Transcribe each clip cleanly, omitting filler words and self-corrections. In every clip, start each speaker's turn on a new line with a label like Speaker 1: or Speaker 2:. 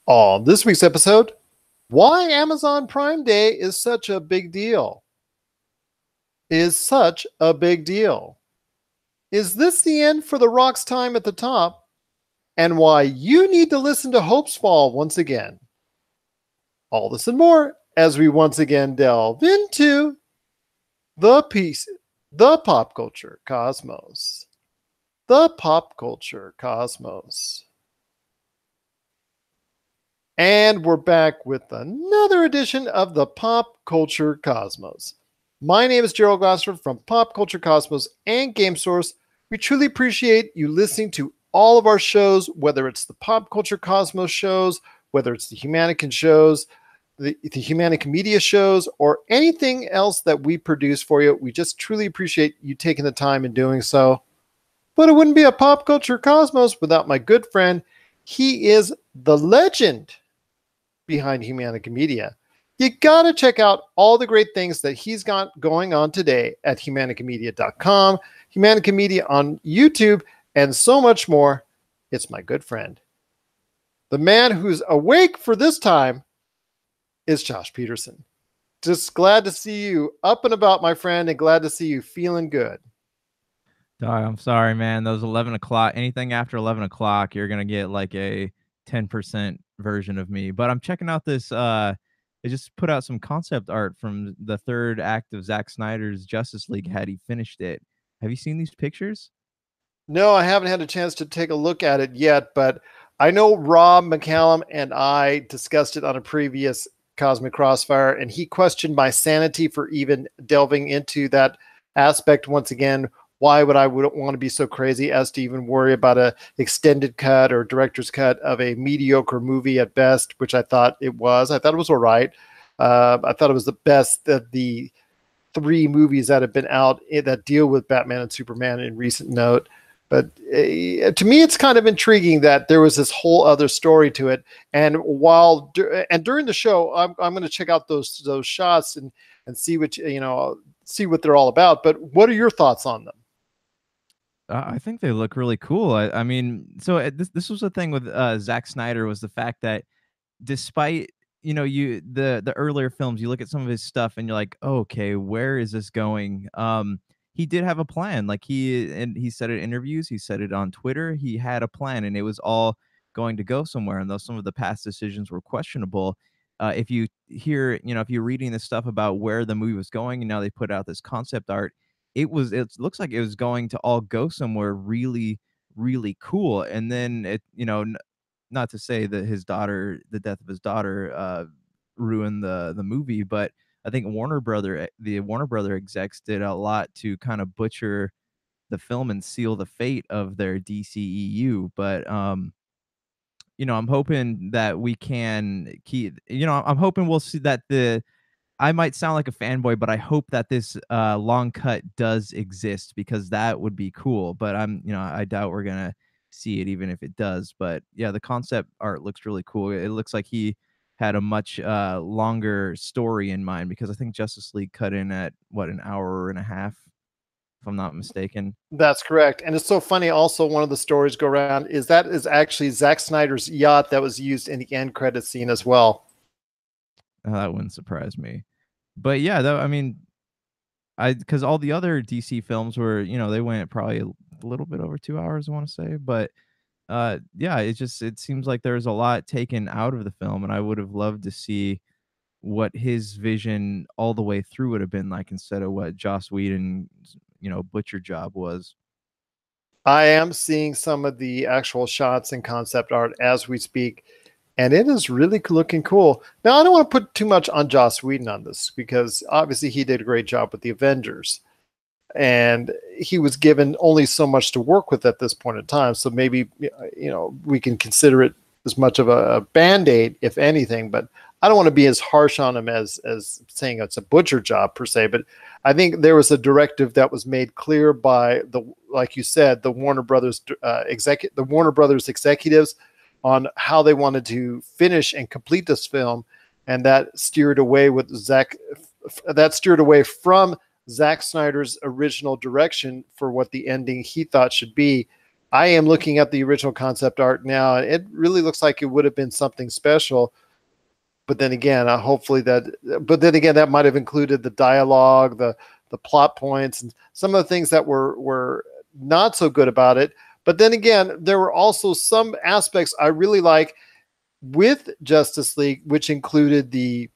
Speaker 1: On this week's episode, why Amazon Prime Day is such a big deal. Is such a big deal. Is this the end for The Rock's time at the top? And why you need to listen to Hope's Fall once again. All this and more as we once again delve into the pop culture cosmos. The pop culture cosmos. And we're back with another edition of the Pop Culture Cosmos. My name is Gerald Glassford from Pop Culture Cosmos and Game Source. We truly appreciate you listening to all of our shows, whether it's the Pop Culture Cosmos shows, whether it's the Humanican shows, the Humanica Media shows, or anything else that we produce for you. We just truly appreciate you taking the time and doing so. But it wouldn't be a Pop Culture Cosmos without my good friend. He is the legend behind Humanica Media. You got to check out all the great things that he's got going on today at humanicamedia.com, Humanica Media on YouTube, and so much more. It's my good friend. The man who's awake for this time is Josh Peterson. Just glad to see you up and about, my friend, and glad to see you feeling good.
Speaker 2: I'm sorry, man. Those 11 o'clock, anything after 11 o'clock, you're going to get like a 10% version of me. But I'm checking out this. They just put out some concept art from the third act of Zack Snyder's Justice League. Had he finished it? Have you seen these pictures?
Speaker 1: No, I haven't had a chance to take a look at it yet, but I know Rob McCallum and I discussed it on a previous Cosmic Crossfire, and he questioned my sanity for even delving into that aspect once again. Why would I want to be so crazy as to even worry about a extended cut or director's cut of a mediocre movie at best, which I thought it was. I thought it was all right. I thought it was the best of the three movies that have been out that deal with Batman and Superman in recent note. But to me, it's kind of intriguing that there was this whole other story to it. And during the show, I'm going to check out those shots and see what see what they're all about. But what are your thoughts on them?
Speaker 2: I think they look really cool. I mean, so this was the thing with Zack Snyder, was the fact that despite the earlier films, you look at some of his stuff and you're like, oh, okay, where is this going? He did have a plan. Like he said it in interviews, he said it on Twitter. He had a plan, and it was all going to go somewhere. And though some of the past decisions were questionable, if you hear, if you're reading this stuff about where the movie was going, and now they put out this concept art, it looks like it was going to all go somewhere really, really cool. And then not to say that the death of his daughter, ruined the movie, but I think the Warner Brother execs did a lot to kind of butcher the film and seal the fate of their DCEU. But I'm hoping that we can keep. I'm hoping we'll see that I might sound like a fanboy, but I hope that this long cut does exist, because that would be cool. But I doubt we're gonna see it, even if it does. But yeah, the concept art looks really cool. It looks like he had a much longer story in mind, because I think Justice League cut in at an hour and a half, if I'm not mistaken.
Speaker 1: That's correct. And it's so funny. Also, one of the stories go around is that is actually Zack Snyder's yacht that was used in the end credit scene as well.
Speaker 2: That wouldn't surprise me. But yeah, though, I mean, because all the other DC films were, they went probably a little bit over 2 hours, I want to say. But yeah, it seems like there's a lot taken out of the film, and I would have loved to see what his vision all the way through would have been like, instead of what Joss Whedon's butcher job was.
Speaker 1: I am seeing some of the actual shots and concept art as we speak, and it is really looking cool. Now, I don't want to put too much on Joss Whedon on this, because obviously he did a great job with the Avengers, and he was given only so much to work with at this point in time. So maybe we can consider it as much of a band-aid, if anything. But I don't want to be as harsh on him as saying it's a butcher job per se. But I think there was a directive that was made clear by like you said, the Warner Brothers executives on how they wanted to finish and complete this film, and that steered away from Zack Snyder's original direction for what the ending he thought should be. I am looking at the original concept art now, and it really looks like it would have been something special. But then again, that might have included the dialogue, the plot points, and some of the things that were not so good about it. But then again, there were also some aspects I really like with Justice League, which included the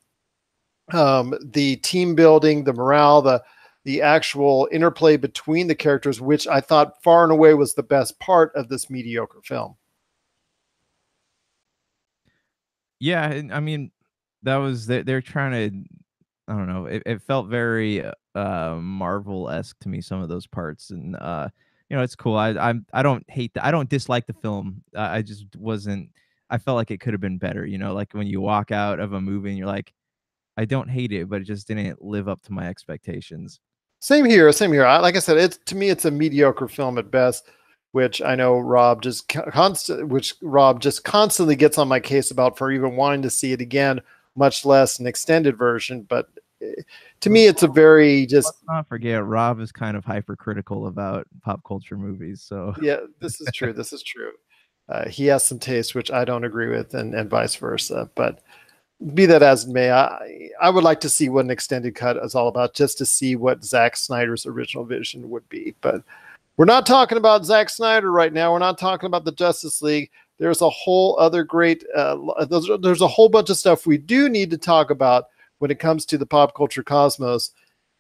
Speaker 1: team building, the morale, the actual interplay between the characters, which I thought far and away was the best part of this mediocre film.
Speaker 2: Yeah, I mean, that was they're trying to, I don't know, it felt very Marvel-esque to me, some of those parts. And it's cool. I don't hate I don't dislike the film. I just wasn't, I felt like it could have been better, like when you walk out of a movie and you're like, I don't hate it, but it just didn't live up to my expectations.
Speaker 1: Same here. Like I said, to me, it's a mediocre film at best, which I know Rob just constantly gets on my case about for even wanting to see it again, much less an extended version. But to me, it's a very just.
Speaker 2: Let's not forget, Rob is kind of hypercritical about pop culture movies. So
Speaker 1: yeah, this is true. This is true. He has some taste which I don't agree with, and vice versa. But be that as it may, I would like to see what an extended cut is all about, just to see what Zack Snyder's original vision would be. But we're not talking about Zack Snyder right now. We're not talking about the Justice League. There's a whole other great, there's a whole bunch of stuff we do need to talk about when it comes to the pop culture cosmos.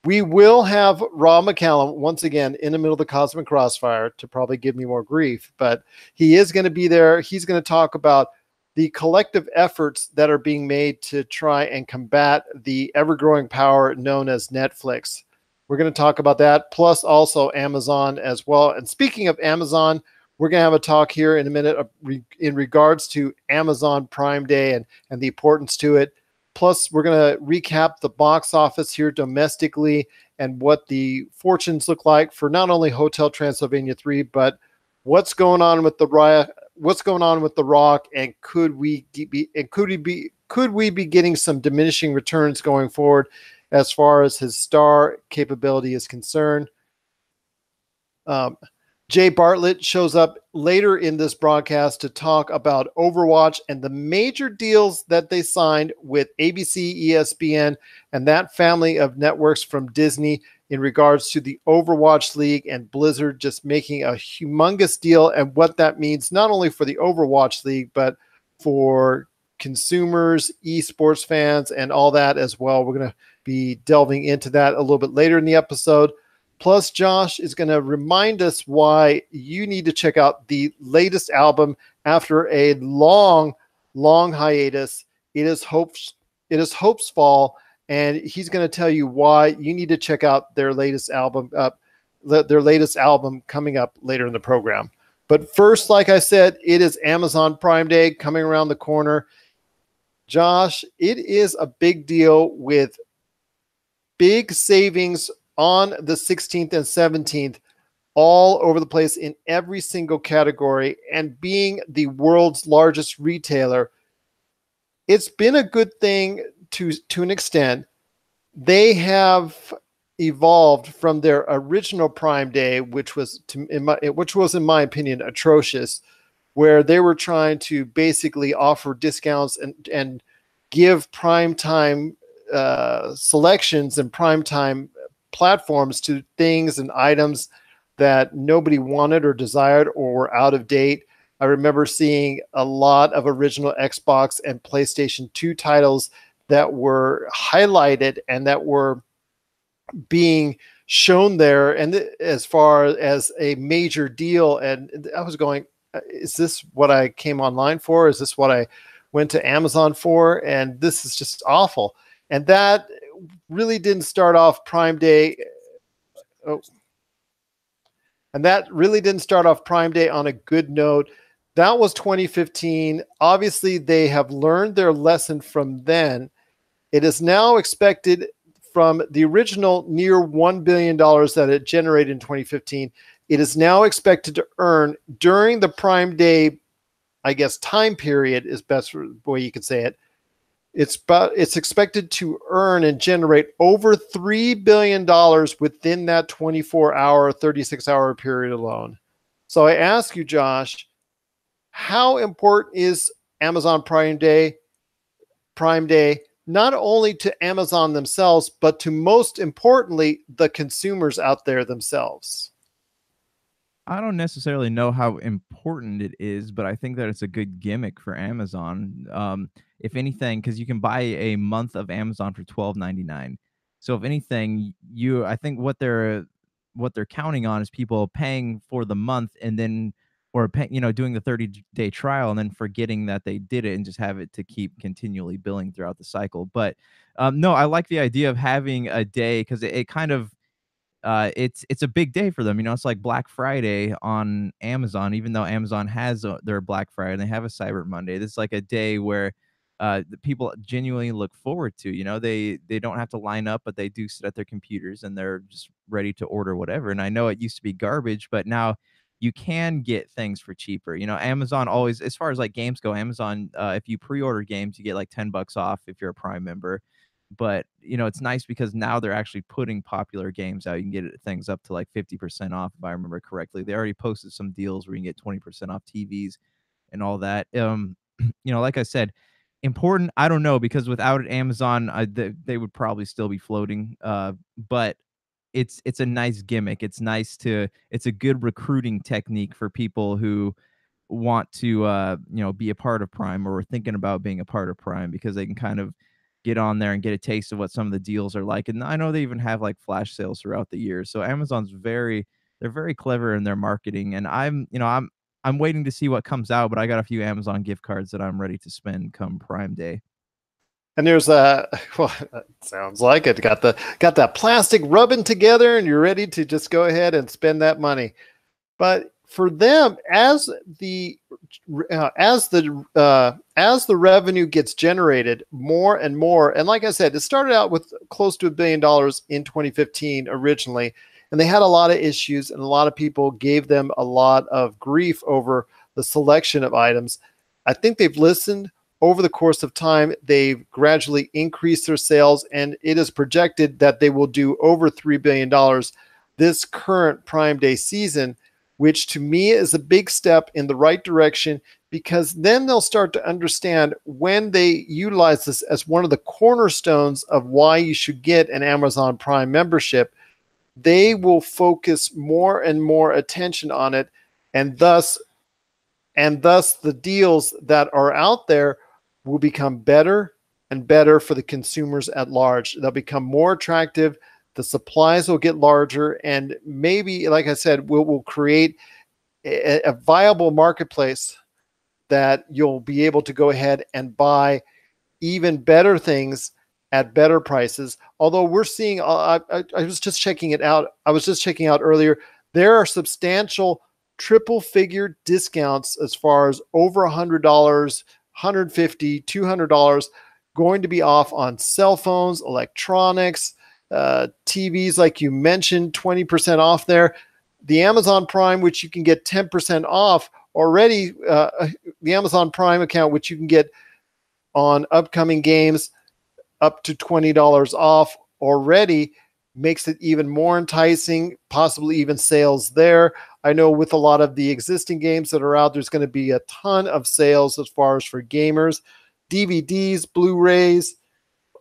Speaker 1: We will have Rob McCallum once again in the middle of the Cosmic Crossfire to probably give me more grief, but he is going to be there. He's going to talk about the collective efforts that are being made to try and combat the ever-growing power known as Netflix. We're going to talk about that, plus also Amazon as well. And speaking of Amazon, we're going to have a talk here in a minute in regards to Amazon Prime Day and the importance to it. Plus, we're going to recap the box office here domestically and what the fortunes look like for not only Hotel Transylvania 3, but what's going on with the Rock, and could we be getting some diminishing returns going forward as far as his star capability is concerned. Jay Bartlett shows up later in this broadcast to talk about Overwatch and the major deals that they signed with ABC, ESPN, and that family of networks from Disney in regards to the Overwatch League, and Blizzard just making a humongous deal, and what that means not only for the Overwatch League, but for consumers, esports fans, and all that as well. We're going to be delving into that a little bit later in the episode. Plus, Josh is going to remind us why you need to check out the latest album after a long, long hiatus. It is Hope's Fall, and he's going to tell you why you need to check out their latest album. Their latest album coming up later in the program. But first, like I said, it is Amazon Prime Day coming around the corner. Josh, it is a big deal with big savings on the 16th and 17th, all over the place in every single category, and being the world's largest retailer, it's been a good thing to an extent. They have evolved from their original Prime Day, which was in my opinion atrocious, where they were trying to basically offer discounts and give primetime selections and primetime platforms to things and items that nobody wanted or desired or were out of date. I remember seeing a lot of original Xbox and PlayStation 2 titles that were highlighted and that were being shown there, and as far as a major deal. And I was going, is this what I came online for? Is this what I went to Amazon for? And this is just awful. And that really didn't start off Prime Day. And that really didn't start off Prime Day on a good note. That was 2015. Obviously, they have learned their lesson from then. It is now expected from the original near $1 billion that it generated in 2015. It is now expected to earn during the Prime Day, I guess, time period is best the way you could say it. It's expected to earn and generate over $3 billion within that 24-hour, 36-hour period alone. So I ask you, Josh, how important is Amazon Prime Day? Not only to Amazon themselves, but to, most importantly, the consumers out there themselves.
Speaker 2: I don't necessarily know how important it is, but I think that it's a good gimmick for Amazon. If anything, because you can buy a month of Amazon for $12.99. So if anything, I think what they're counting on is people paying for the month and then or doing the 30-day trial and then forgetting that they did it and just have it to keep continually billing throughout the cycle. But no, I like the idea of having a day because it kind of it's a big day for them. It's like Black Friday on Amazon, even though Amazon has their Black Friday and they have a Cyber Monday. This is like a day where the people genuinely look forward to. They don't have to line up, but they do sit at their computers and they're just ready to order whatever. And I know it used to be garbage, but now you can get things for cheaper. Amazon always, as far as like games go, Amazon, if you pre-order games, you get like $10 off if you're a Prime member. But it's nice because now they're actually putting popular games out. You can get things up to like 50% off if I remember correctly. They already posted some deals where you can get 20% off TVs and all that. Like I said, important, I don't know, because without it, Amazon, they would probably still be floating. But it's a nice gimmick. It's a good recruiting technique for people who want to be a part of Prime or are thinking about being a part of Prime, because they can kind of get on there and get a taste of what some of the deals are like. And I know they even have like flash sales throughout the year. So they're very clever in their marketing. And I'm waiting to see what comes out, but I got a few Amazon gift cards that I'm ready to spend come Prime Day.
Speaker 1: And there's well, it sounds like it. Got that plastic rubbing together, and you're ready to just go ahead and spend that money. But for them, as the revenue gets generated more and more, and like I said, it started out with close to $1 billion in 2015 originally, and they had a lot of issues, and a lot of people gave them a lot of grief over the selection of items. I think they've listened. Over the course of time, they've gradually increased their sales, and it is projected that they will do over $3 billion this current Prime Day season, which to me is a big step in the right direction, because then they'll start to understand, when they utilize this as one of the cornerstones of why you should get an Amazon Prime membership, they will focus more and more attention on it, and thus the deals that are out there will become better and better for the consumers at large. They'll become more attractive. The supplies will get larger, and maybe, like I said, we'll create a viable marketplace that you'll be able to go ahead and buy even better things at better prices. Although we're seeing, I was just checking it out. I was just checking out earlier. There are substantial triple figure discounts as far as over $100, $150, $200 going to be off on cell phones, electronics, TVs, like you mentioned, 20% off there. The Amazon Prime, which you can get 10% off already, the Amazon Prime account, which you can get on upcoming games up to $20 off already, makes it even more enticing, possibly even sales there. I know with a lot of the existing games that are out, there's going to be a ton of sales as far as for gamers, DVDs, Blu-rays.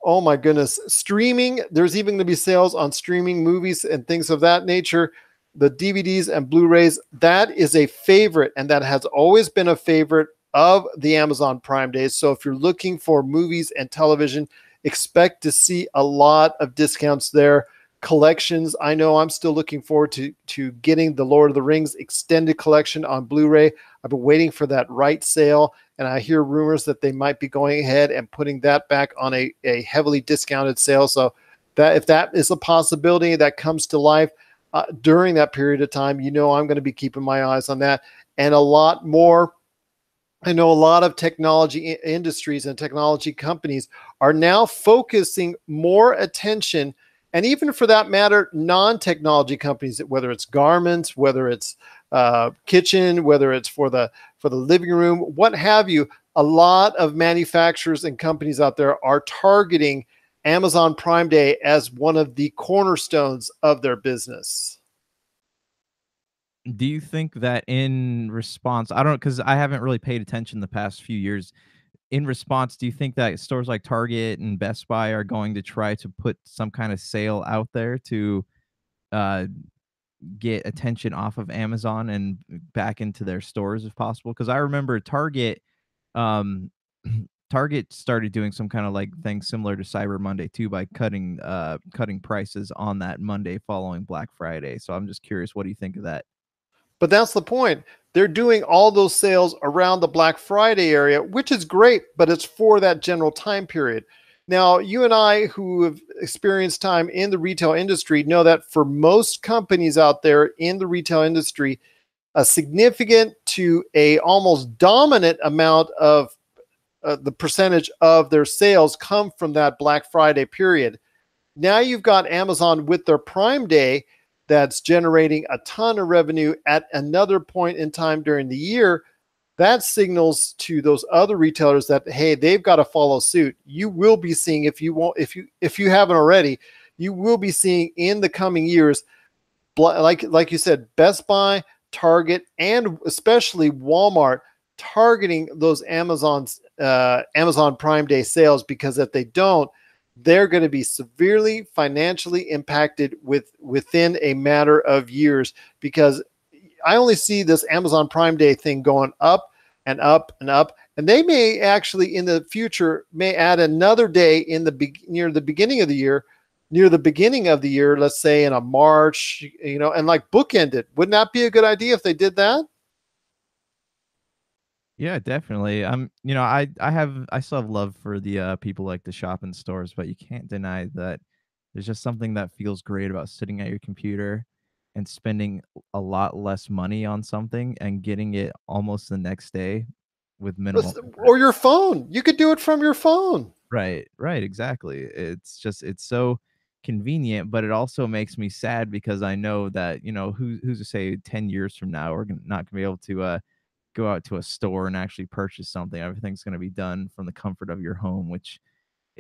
Speaker 1: Oh my goodness. Streaming, there's even going to be sales on streaming movies and things of that nature. The DVDs and Blu-rays, that is a favorite, and that has always been a favorite of the Amazon Prime Days. So if you're looking for movies and television, expect to see a lot of discounts there. Collections, I know I'm still looking forward to getting the Lord of the Rings extended collection on Blu-ray. I've been waiting for that right sale, and I hear rumors that they might be going ahead and putting that back on a heavily discounted sale. So that, if that is a possibility that comes to life during that period of time, I'm going to be keeping my eyes on that, and a lot more. I know a lot of technology industries and technology companies are now focusing more attention, and even for that matter, non-technology companies, whether it's garments, whether it's kitchen, whether it's for the living room, what have you, a lot of manufacturers and companies out there are targeting Amazon Prime Day as one of the cornerstones of their business.
Speaker 2: Do you think that in response, I don't know, because I haven't really paid attention the past few years. In response, do you think that stores like Target and Best Buy are going to try to put some kind of sale out there to uh, get attention off of Amazon and back into their stores if possible? Because I remember Target, um, Target started doing some kind of like thing similar to Cyber Monday too by cutting prices on that Monday following Black Friday. So I'm just curious, what do you think of that?
Speaker 1: But that's the point. They're doing all those sales around the Black Friday area, which is great, but it's for that general time period. Now, you and I, who have experienced time in the retail industry, know that for most companies out there in the retail industry, a significant to a almost dominant amount of the percentage of their sales come from that Black Friday period. Now you've got Amazon with their Prime Day that's generating a ton of revenue at another point in time during the year. That signals to those other retailers that, hey, they've got to follow suit. You will be seeing, if you haven't already, you will be seeing in the coming years, like you said, Best Buy, Target, and especially Walmart targeting those Amazon Prime Day sales, because if they don't, they're going to be severely financially impacted within a matter of years, because I only see this Amazon Prime Day thing going up and up and up. And they may actually in the future may add another day in near the beginning of the year, let's say in a March, and like bookend it. Wouldn't that be a good idea if they did that?
Speaker 2: Yeah, definitely. I still have love for the people like to shop in stores, but you can't deny that there's just something that feels great about sitting at your computer and spending a lot less money on something and getting it almost the next day with minimal
Speaker 1: Or
Speaker 2: effort.
Speaker 1: your phone. You could do it from your phone.
Speaker 2: Right, right, exactly. It's so convenient, but it also makes me sad because I know that, who's to say 10 years from now we're not gonna be able to go out to a store and actually purchase something. Everything's going to be done from the comfort of your home, which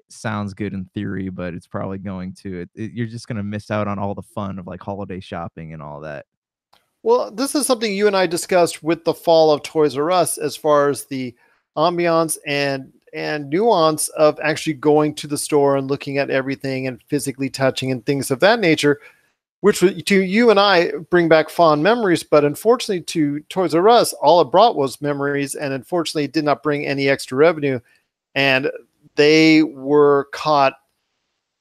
Speaker 2: sounds good in theory, but it's probably going to you're just going to miss out on all the fun of like holiday shopping and all that.
Speaker 1: Well, this is something you and I discussed with the fall of Toys R Us, as far as the ambiance and nuance of actually going to the store and looking at everything and physically touching and things of that nature, which to you and I bring back fond memories. But unfortunately, to Toys R Us, all it brought was memories, and unfortunately, it did not bring any extra revenue. And they were caught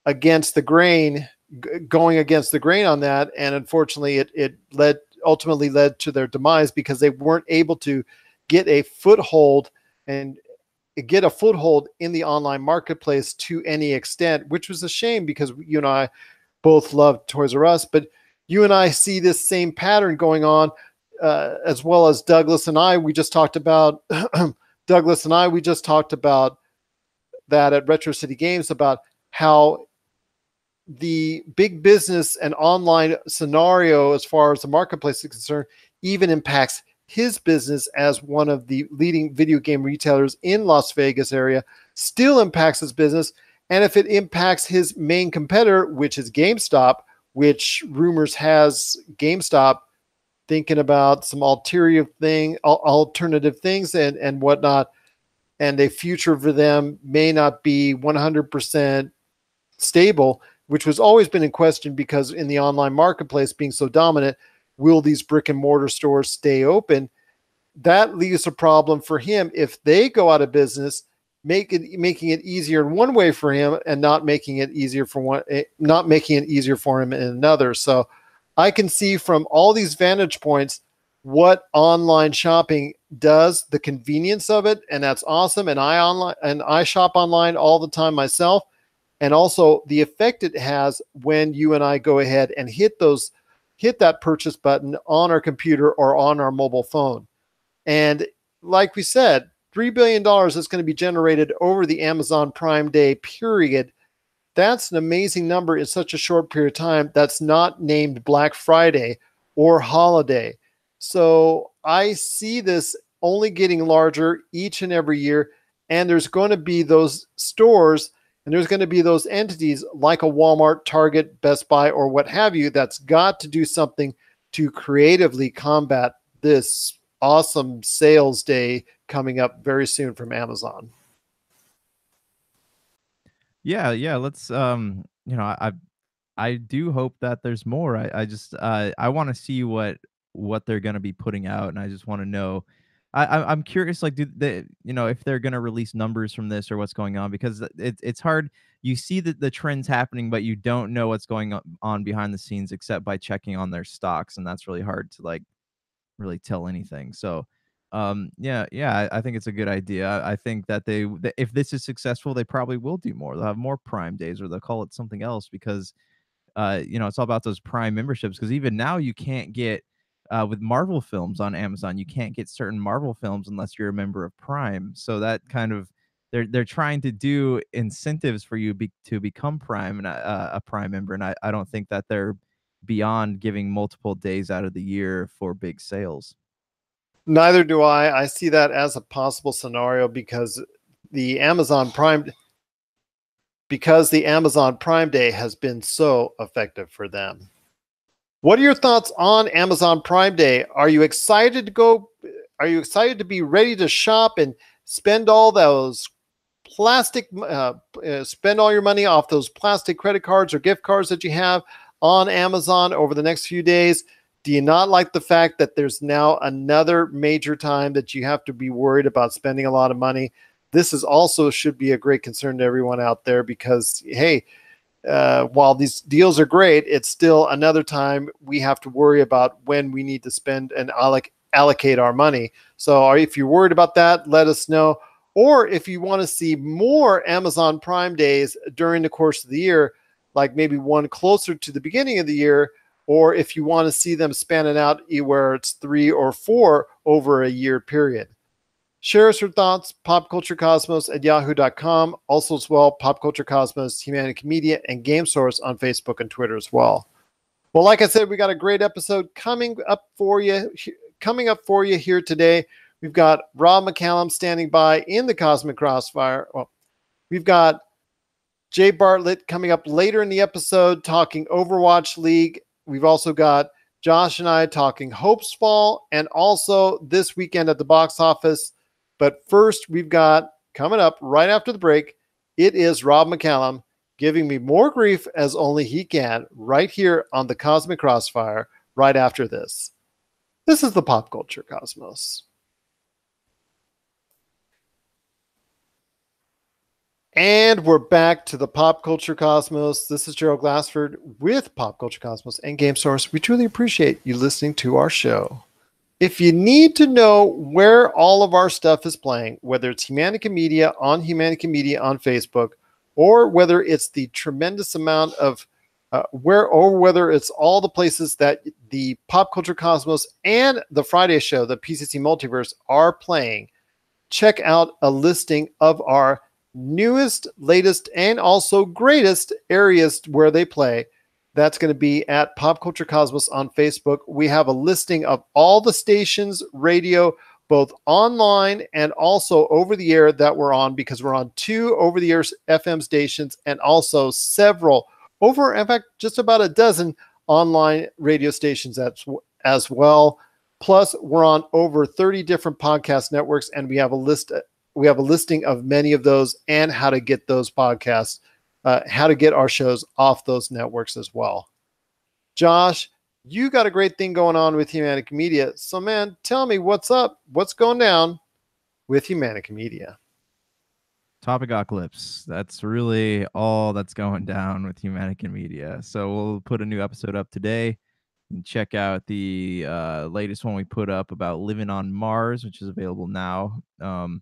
Speaker 1: against the grain, going against the grain on that, and unfortunately, it ultimately led to their demise, because they weren't able to get a foothold and get a foothold in the online marketplace to any extent, which was a shame, because you and I both love Toys R Us. But you and I see this same pattern going on, as well as Douglas and I. We just talked about Douglas and I. We just talked about that at Retro City Games, about how the big business and online scenario, as far as the marketplace is concerned, even impacts his business as one of the leading video game retailers in Las Vegas area, still impacts his business. And if it impacts his main competitor, which is GameStop, which rumors has GameStop thinking about some alternative things and whatnot, and a future for them may not be 100% stable, which was always been in question, because in the online marketplace being so dominant, will these brick and mortar stores stay open? That leaves a problem for him if they go out of business, making it easier in one way for him and not making it easier for him in another. So I can see from all these vantage points what online shopping does, the convenience of it, and that's awesome. And I shop online all the time myself, and also the effect it has when you and I go ahead and hit that purchase button on our computer or on our mobile phone. And like we said, $3 billion is going to be generated over the Amazon Prime Day period. That's an amazing number in such a short period of time. That's not named Black Friday or holiday. So I see this only getting larger each and every year. And there's going to be those stores, and there's going to be those entities like a Walmart, Target, Best Buy, or what have you, that's got to do something to creatively combat this awesome sales day coming up very soon from Amazon?
Speaker 2: Yeah. Let's I do hope that there's more. I just I want to see what they're gonna be putting out, and I just want to know. I'm curious, like, do they, if they're gonna release numbers from this or what's going on, because it's hard. You see the trends happening, but you don't know what's going on behind the scenes except by checking on their stocks, and that's really hard to like really tell anything. So, yeah, I think it's a good idea. I think that if this is successful, they probably will do more. They'll have more Prime days, or they'll call it something else, because it's all about those Prime memberships. Because even now, you can't get with Marvel films on Amazon, you can't get certain Marvel films unless you're a member of Prime. So that kind of they're trying to do incentives for you to become Prime and a Prime member, and I don't think that they're beyond giving multiple days out of the year for big sales.
Speaker 1: Neither do I. I see that as a possible scenario because the Amazon Prime Day has been so effective for them. What are your thoughts on Amazon Prime Day? Are you excited to go? Are you excited to be ready to shop and spend all those spend all your money off those plastic credit cards or gift cards that you have on Amazon over the next few days? Do you not like the fact that there's now another major time that you have to be worried about spending a lot of money? This is also should be a great concern to everyone out there because, hey, while these deals are great, it's still another time we have to worry about when we need to spend and allocate our money. So if you're worried about that, let us know. Or if you want to see more Amazon Prime days during the course of the year, like maybe one closer to the beginning of the year, or if you want to see them span it out where it's 3 or 4 over a year period. Share us your thoughts, popculturecosmos@yahoo.com. Also as well, Pop Culture Cosmos, Humanica Media, and Game Source on Facebook and Twitter as well. Well, like I said, we got a great episode coming up for you here today. We've got Rob McCallum standing by in the Cosmic Crossfire. Well, we've got Jay Bartlett coming up later in the episode talking Overwatch League. We've also got Josh and I talking Hope's Fall and also this weekend at the box office. But first, we've got coming up right after the break, it is Rob McCallum giving me more grief as only he can right here on the Cosmic Crossfire right after this. This is the Pop Culture Cosmos. And we're back to the Pop Culture Cosmos. This is Gerald Glassford with Pop Culture Cosmos and Game Source. We truly appreciate you listening to our show. If you need to know where all of our stuff is playing, whether it's Humanica Media on Facebook, or whether it's the tremendous amount of whether it's all the places that the Pop Culture Cosmos and the Friday show, the PCC Multiverse, are playing, check out a listing of our newest, latest, and also greatest areas where they play. That's going to be at Pop Culture Cosmos on Facebook. We have a listing of all the stations, radio, both online and also over the air that we're on, because we're on 2 over the air FM stations and also several in fact, just about a dozen online radio stations as well. Plus, we're on over 30 different podcast networks, and we have a listing of many of those and how to get those podcasts, how to get our shows off those networks as well. Josh, you got a great thing going on with Humanica Media. So, man, tell me what's up. What's going down with Humanica Media?
Speaker 2: Topicocalypse. That's really all that's going down with Humanica Media. So we'll put a new episode up today. And check out the latest one we put up about living on Mars, which is available now. And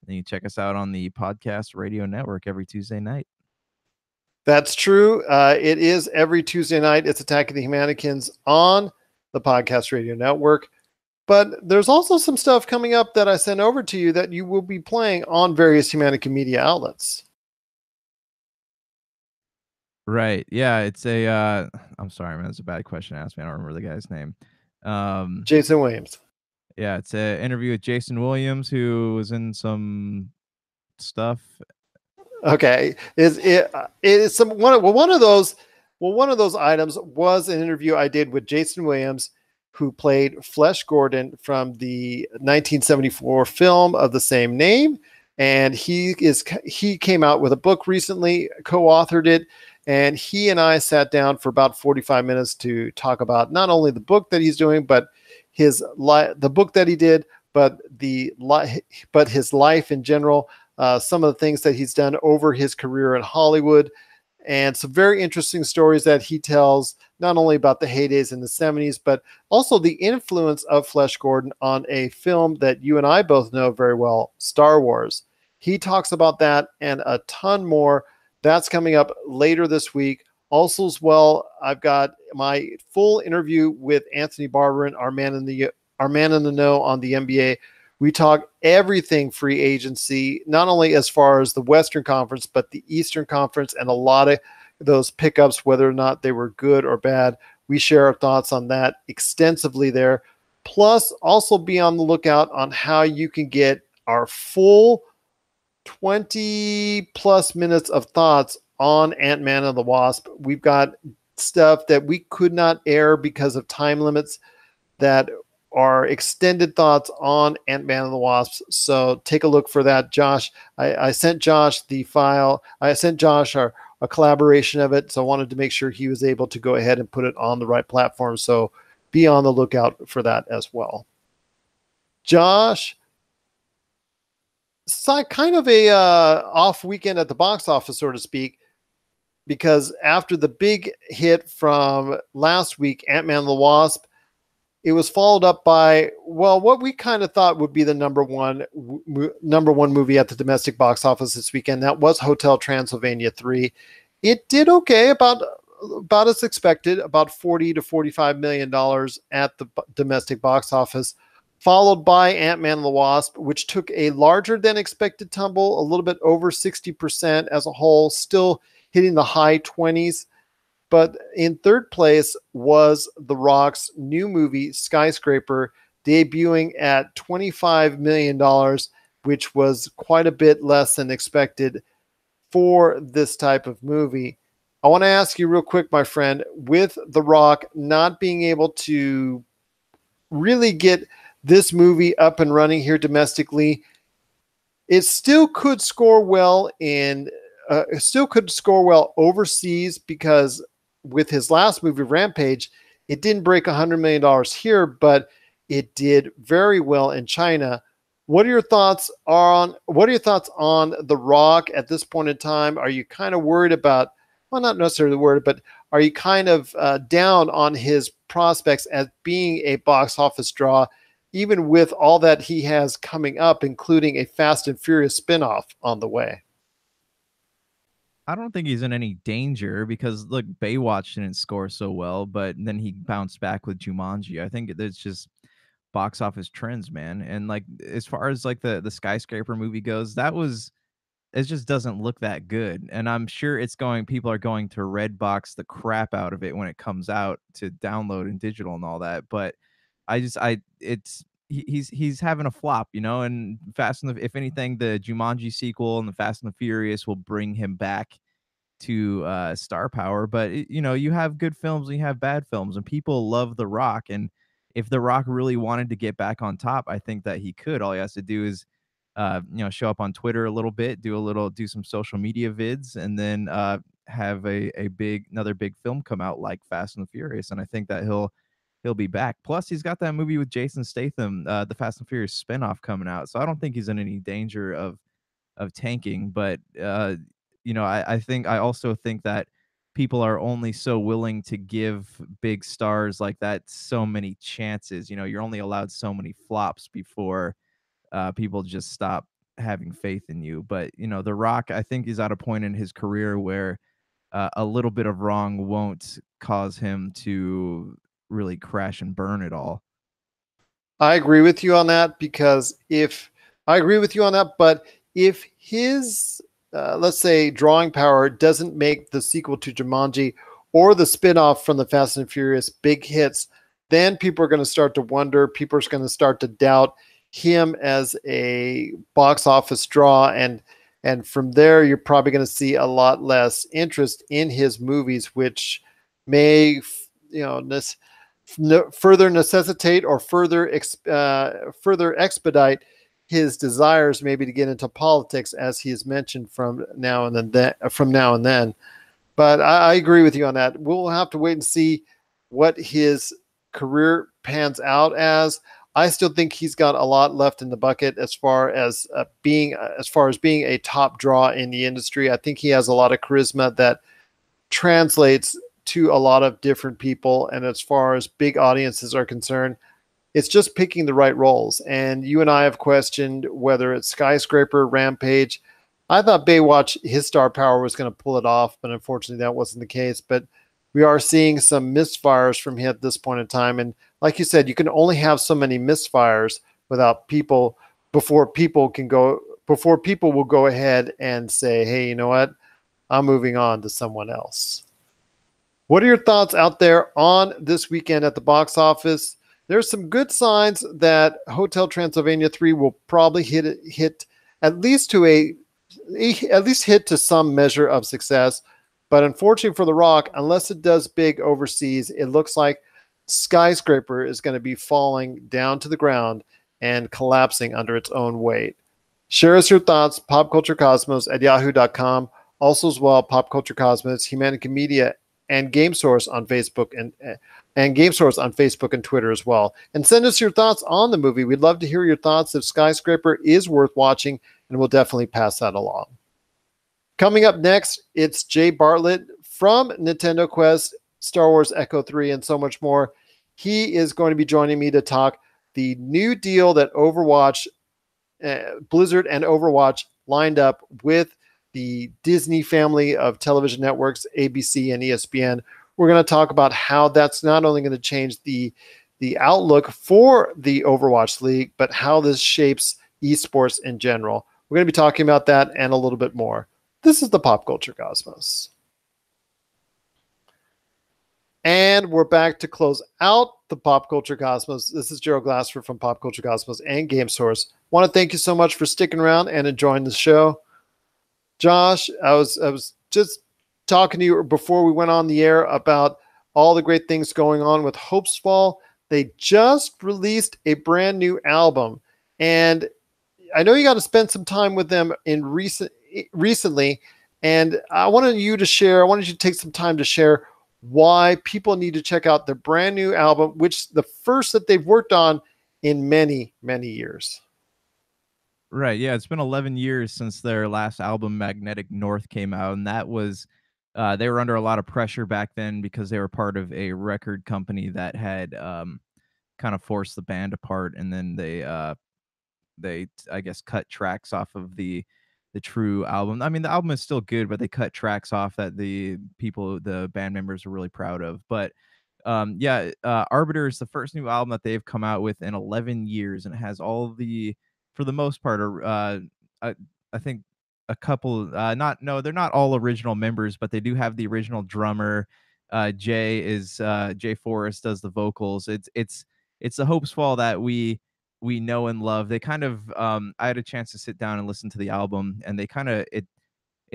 Speaker 2: you can check us out on the podcast radio network every Tuesday night.
Speaker 1: That's true. It is every Tuesday night. It's Attack of the Humanicans on the podcast radio network. But there's also some stuff coming up that I sent over to you that you will be playing on various Humanica Media outlets.
Speaker 2: Right. Yeah, it's a I'm sorry, man, that's a bad question to ask me. I don't remember the guy's name.
Speaker 1: Jason Williams.
Speaker 2: Yeah, it's an interview with Jason Williams, who was in some stuff.
Speaker 1: Okay. One of those items was an interview I did with Jason Williams. who played Flesh Gordon from the 1974 film of the same name. And he came out with a book recently, co-authored it, and he and I sat down for about 45 minutes to talk about not only the book that he's doing, but the book that he did, but his life in general, some of the things that he's done over his career in Hollywood, and some very interesting stories that he tells, not only about the heydays in the 70s, but also the influence of Flesh Gordon on a film that you and I both know very well, Star Wars. He talks about that and a ton more. That's coming up later this week. Also, as well, I've got my full interview with Anthony Barberin, our man in the know on the NBA. We talk everything free agency, not only as far as the Western Conference, but the Eastern Conference, and a lot of those pickups, whether or not they were good or bad. We share our thoughts on that extensively there. Plus, also be on the lookout on how you can get our full 20 plus minutes of thoughts on Ant-Man and the Wasp. We've got stuff that we could not air because of time limits that are extended thoughts on Ant-Man and the Wasp. So take a look for that, Josh. I sent Josh the file. I sent Josh a collaboration of it. So I wanted to make sure he was able to go ahead and put it on the right platform. So be on the lookout for that as well. Josh, it's kind of a off weekend at the box office, so to speak, because after the big hit from last week, Ant-Man and the Wasp, it was followed up by, well, what we kind of thought would be the number one movie at the domestic box office this weekend. That was Hotel Transylvania 3. It did okay, about as expected, about $40 to $45 million at the domestic box office, followed by Ant-Man and the Wasp, which took a larger than expected tumble, a little bit over 60% as a whole, still hitting the high 20s. But in third place was The Rock's new movie, Skyscraper, debuting at $25 million, which was quite a bit less than expected for this type of movie. I want to ask you real quick, my friend, with The Rock not being able to really get this movie up and running here domestically, it still could score well overseas, because with his last movie, Rampage, it didn't break $100 million here, but it did very well in China. What are your thoughts on The Rock at this point in time? Are you kind of worried about, well, not necessarily worried, but are you kind of down on his prospects as being a box office draw, even with all that he has coming up, including a Fast and Furious spinoff on the way?
Speaker 2: I don't think he's in any danger because look, Baywatch didn't score so well, but then he bounced back with Jumanji. I think it's just box office trends, man. And like as far as like the Skyscraper movie goes, it just doesn't look that good. And I'm sure people are going to Redbox the crap out of it when it comes out to download in digital and all that. But he's having a flop, and if anything, the Jumanji sequel and the Fast and the Furious will bring him back to star power. But you have good films and you have bad films, and people love The Rock. And if The Rock really wanted to get back on top, I think that he could. All he has to do is show up on Twitter a little bit, do some social media vids, and then have another big film come out like Fast and the Furious. And I think that he'll be back. Plus, he's got that movie with Jason Statham, the Fast and Furious spinoff coming out. So I don't think he's in any danger of tanking. But I also think that people are only so willing to give big stars like that so many chances. You're only allowed so many flops before people just stop having faith in you. But The Rock, I think he's at a point in his career where a little bit of wrong won't cause him to really crash and burn it all.
Speaker 1: I agree with you on that, but if his let's say drawing power doesn't make the sequel to Jumanji or the spinoff from the Fast and Furious big hits, then people are going to start to wonder. People are going to start to doubt him as a box office draw, and from there you're probably going to see a lot less interest in his movies, which may further necessitate or further expedite his desires, maybe to get into politics, as he has mentioned from now and then. But I agree with you on that. We'll have to wait and see what his career pans out as. I still think he's got a lot left in the bucket as far as being a top draw in the industry. I think he has a lot of charisma that translates to a lot of different people. And as far as big audiences are concerned, it's just picking the right roles. And you and I have questioned whether it's Skyscraper, Rampage. I thought Baywatch, his star power was going to pull it off, but unfortunately that wasn't the case. But we are seeing some misfires from him at this point in time. And like you said, you can only have so many misfires without people before people will go ahead and say, hey, you know what? I'm moving on to someone else. What are your thoughts out there on this weekend at the box office? There's some good signs that Hotel Transylvania 3 will probably hit at least hit to some measure of success. But unfortunately for The Rock, unless it does big overseas, it looks like Skyscraper is going to be falling down to the ground and collapsing under its own weight. Share us your thoughts, popculturecosmos@yahoo.com. Also as well, Pop Culture Cosmos, Humanica Media, and GameSource on Facebook and GameSource on Facebook and Twitter as well. And send us your thoughts on the movie. We'd love to hear your thoughts if Skyscraper is worth watching, and we'll definitely pass that along. Coming up next, it's Jay Bartlett from Nintendo Quest, Star Wars Echo 3, and so much more. He is going to be joining me to talk the new deal that Blizzard and Overwatch lined up with the Disney family of television networks, ABC and ESPN. We're going to talk about how that's not only going to change the outlook for the Overwatch League, but how this shapes esports in general. We're going to be talking about that and a little bit more. This is the Pop Culture Cosmos. And we're back to close out the Pop Culture Cosmos. This is Gerald Glassford from Pop Culture Cosmos and GameSource. Want to thank you so much for sticking around and enjoying the show. Josh, I was just talking to you before we went on the air about all the great things going on with Hopesfall. They just released a brand new album, and I know you got to spend some time with them recently, and I wanted you to take some time to share why people need to check out their brand new album, which the first that they've worked on in many, many years.
Speaker 2: Right. Yeah. It's been 11 years since their last album, Magnetic North, came out. And that was, they were under a lot of pressure back then because they were part of a record company that had kind of forced the band apart. And then they, I guess, cut tracks off of the true album. I mean, the album is still good, but they cut tracks off that the band members are really proud of. But yeah, Arbiter is the first new album that they've come out with in 11 years, and it has all the, for the most part, I think a couple, they're not all original members, but they do have the original drummer. Jay Forrest does the vocals. It's the Hopesfall that we know and love. They kind of, I had a chance to sit down and listen to the album, and they kind of, it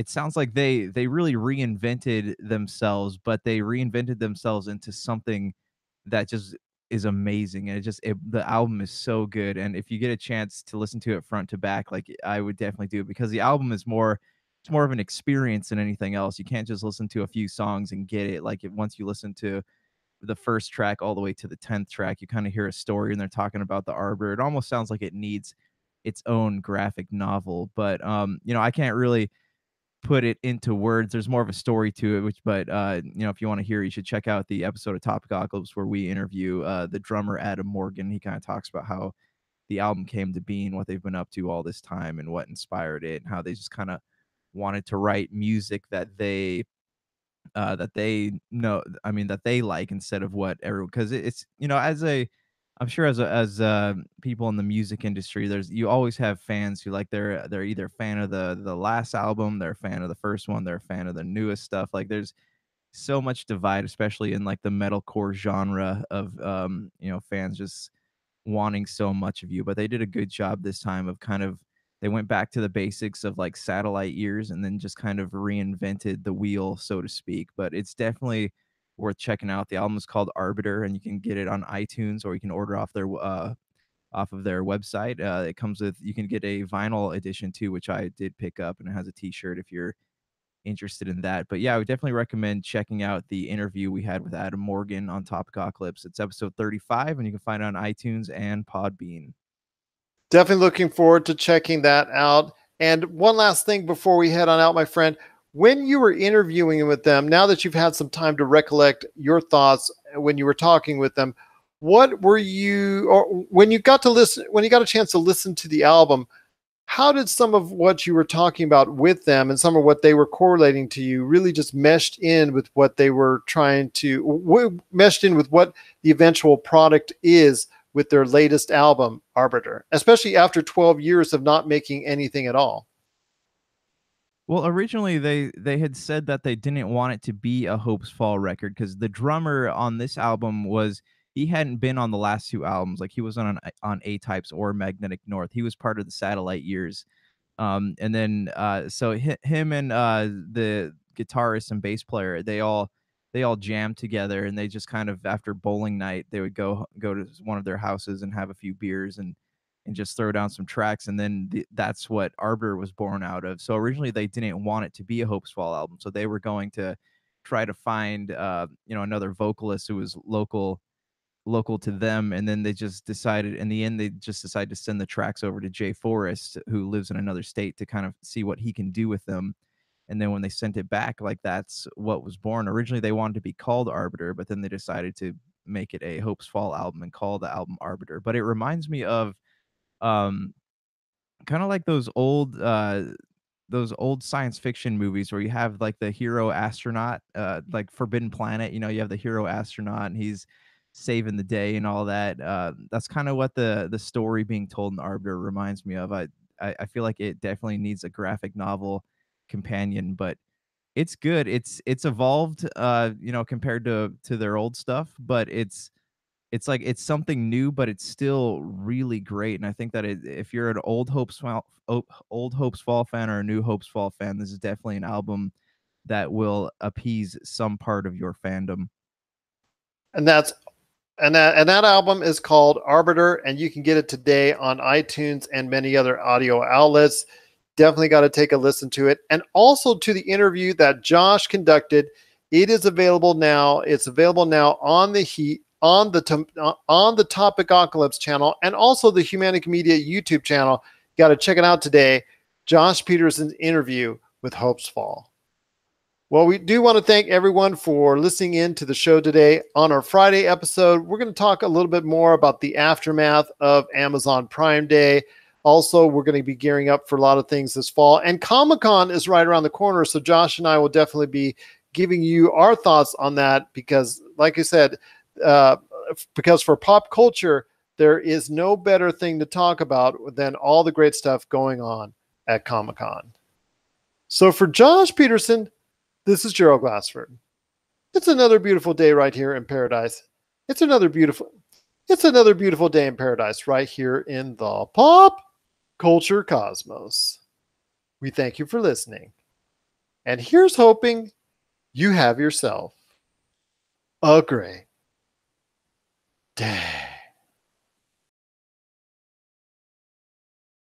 Speaker 2: sounds like they really reinvented themselves, but they reinvented themselves into something that just is amazing. And the album is so good. And if you get a chance to listen to it front to back, like I would definitely do it, because the album is it's more of an experience than anything else. You can't just listen to a few songs and get it. Like once you listen to the first track all the way to the 10th track, you kind of hear a story, and they're talking about the Arbiter. It almost sounds like it needs its own graphic novel, but I can't really put it into words. There's more of a story to it, but if you want to hear, you should check out the episode of Topicocalypse where we interview the drummer Adam Morgan. He kind of talks about how the album came to be and what they've been up to all this time and what inspired it, and how they just kind of wanted to write music that they know, that they like, instead of what everyone, because it's I'm sure as people in the music industry, you always have fans who, like, they're either a fan of the last album, they're a fan of the first one, they're a fan of the newest stuff. Like there's so much divide, especially in like the metalcore genre of fans just wanting so much of you. But they did a good job this time of they went back to the basics of like Satellite Years, and then just kind of reinvented the wheel, so to speak. But it's definitely worth checking out. The album is called Arbiter, and you can get it on iTunes, or you can order off their website. It comes with, you can get a vinyl edition too, which I did pick up, and it has a T-shirt if you're interested in that. But yeah, I would definitely recommend checking out the interview we had with Adam Morgan on Topicocalypse. It's episode 35, and you can find it on iTunes and Podbean.
Speaker 1: Definitely looking forward to checking that out. And one last thing before we head on out, my friend, when you were interviewing with them, now that you've had some time to recollect your thoughts when you were talking with them, what were you, or when you got a chance to listen to the album, how did some of what you were talking about with them and some of what they were correlating to you really just meshed in with what they were meshed in with what the eventual product is with their latest album, Arbiter, especially after 12 years of not making anything at all?
Speaker 2: Well, originally they had said that they didn't want it to be a Hopes Fall record, because the drummer on this album he hadn't been on the last two albums. Like, he was on A-Types or Magnetic North. He was part of the Satellite Years. And then so him and the guitarist and bass player, they all jammed together, and they just kind of, after bowling night, they would go to one of their houses and have a few beers and just throw down some tracks, and then that's what Arbiter was born out of. So originally they didn't want it to be a Hopes Fall album, so they were going to try to find another vocalist who was local to them, and then they just decided, in the end, to send the tracks over to Jay Forrest, who lives in another state, to kind of see what he can do with them. And then when they sent it back, like, that's what was born. Originally they wanted to be called Arbiter, but then they decided to make it a Hopes Fall album and call the album Arbiter. But it reminds me of um kind of like those old science fiction movies where you have, like, the hero astronaut, like Forbidden Planet. You have the hero astronaut, and he's saving the day and all that. That's kind of what the story being told in Arbiter reminds me of. I feel like it definitely needs a graphic novel companion, but it's good. It's evolved, compared to their old stuff, but it's like, it's something new, but it's still really great. And I think that if you're an old Hopes Fall fan or a new Hopes Fall fan, this is definitely an album that will appease some part of your fandom.
Speaker 1: And that album is called Arbiter, and you can get it today on iTunes and many other audio outlets. Definitely got to take a listen to it. And also to the interview that Josh conducted. It is available now. It's available now on the Topicocalypse channel, and also the Humanica Media YouTube channel. Got to check it out today. Josh Peterson's interview with Hopes Fall. Well, we do want to thank everyone for listening in to the show today. On our Friday episode, we're going to talk a little bit more about the aftermath of Amazon Prime Day. Also, we're going to be gearing up for a lot of things this fall, and Comic-Con is right around the corner. So Josh and I will definitely be giving you our thoughts on that, because, like I said, because for pop culture, there is no better thing to talk about than all the great stuff going on at Comic-Con. So for Josh Peterson, this is Gerald Glassford. It's another beautiful day right here in paradise. It's another beautiful day in paradise right here in the pop culture cosmos. We thank you for listening. And here's hoping you have yourself a great day.